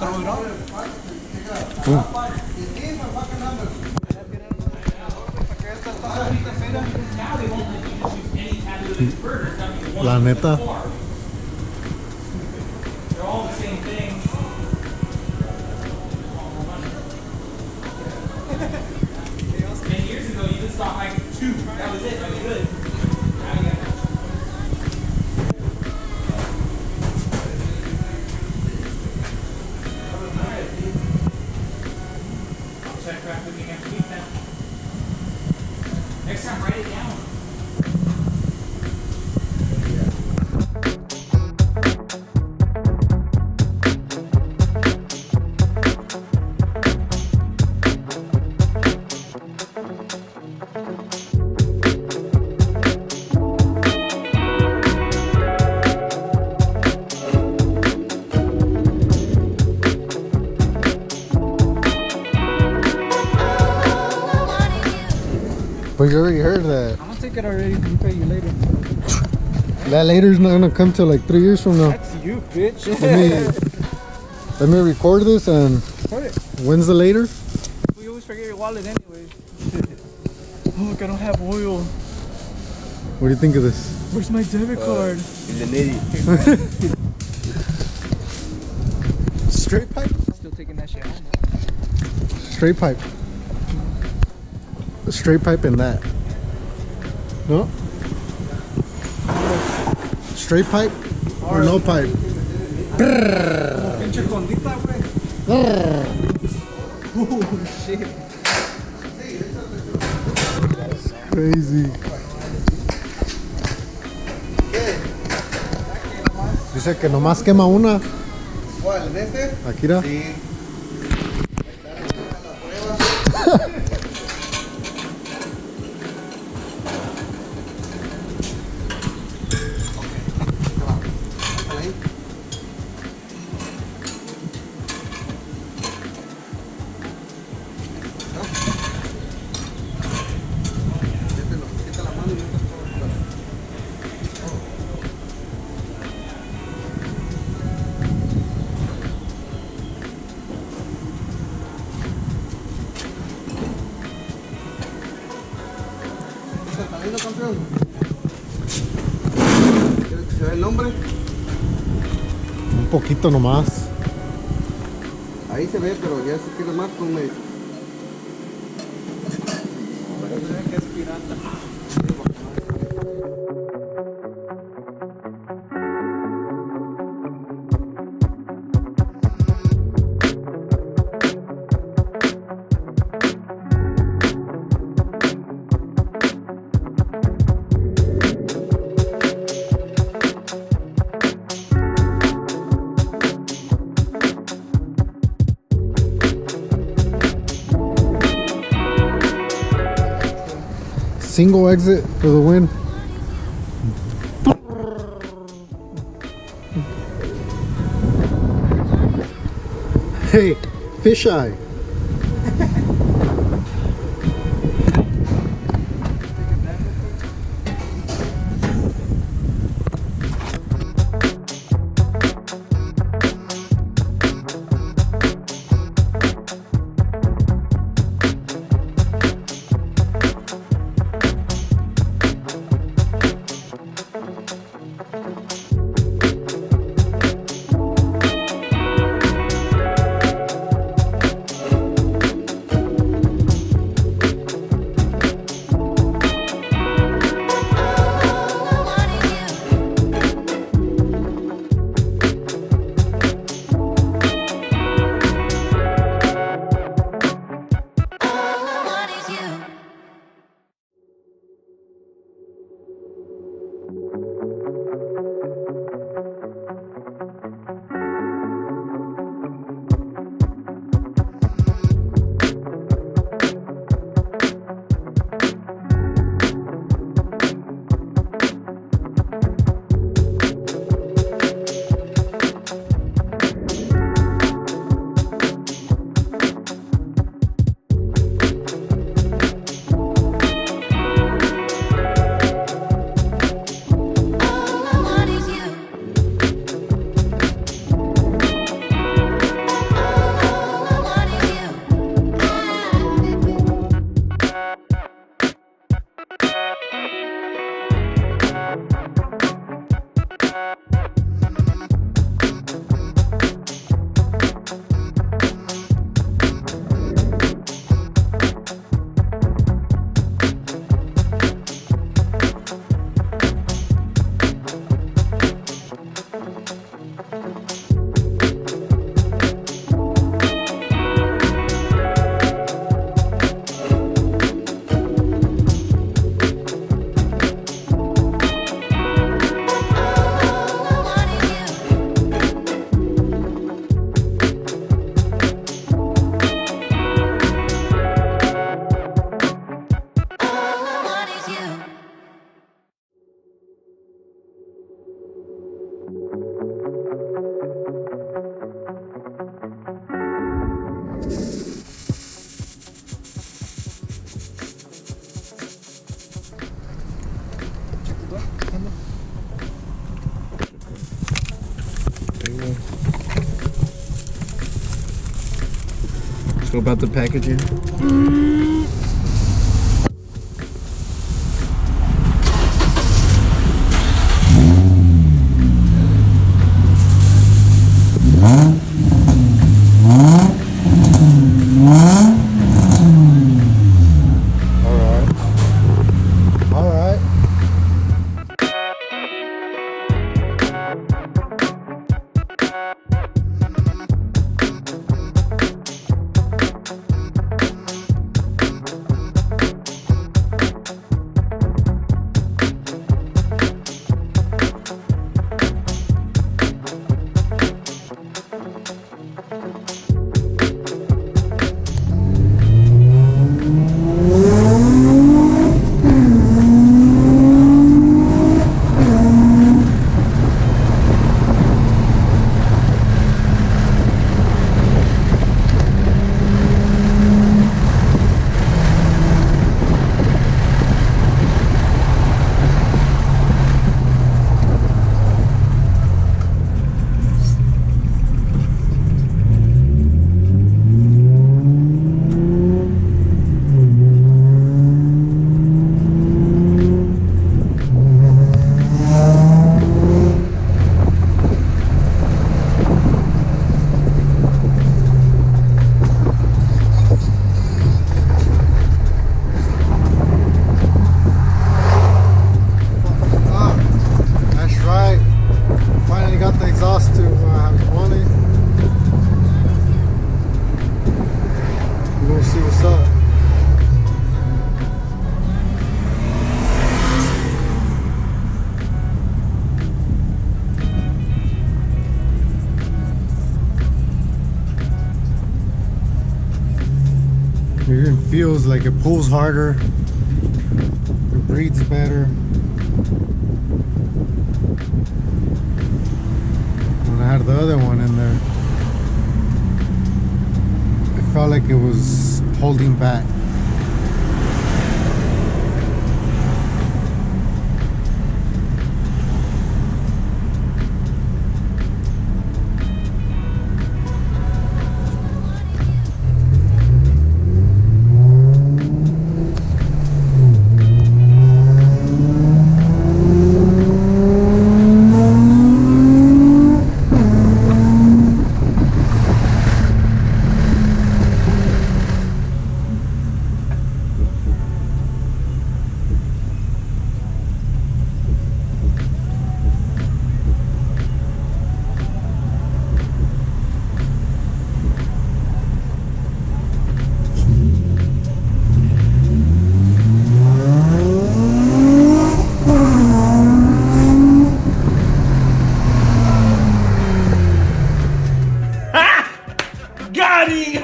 throw it on. La neta. They're all the same thing. 10 years ago, you just thought like 2. That was it. That was good. Now you got I'll check back with you next week then. Next time, write it down. But you already heard that. I'm gonna take it already. I'll pay you later. That later's not gonna come till like 3 years from now. That's you, bitch. Let me record this and Record it. when's the later? We always forget your wallet anyway. Oh, look, I don't have oil. What do you think of this? Where's my debit card? In the nitty. Straight pipe? Still taking that shit home. Straight pipe. Straight pipe in that. No? Straight pipe or no pipe? Pinche condita, güey. Oh, shit. Crazy. Dice que nomás quema una. ¿Cuál? ¿De este? Akira. Sí. Campeón. ¿Quieres que se vea el nombre? Un poquito nomás. Ahí se ve, pero ya si quieres más, pues me... Que es pirata. Single exit for the win. Hey, fisheye. So about the packaging. It even feels like it pulls harder, it breathes better. When I had the other one in there, it felt like it was holding back. Got him!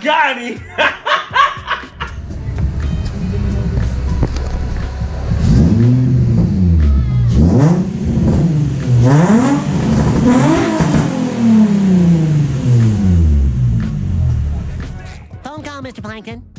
Got him! Phone call, Mr. Plankton.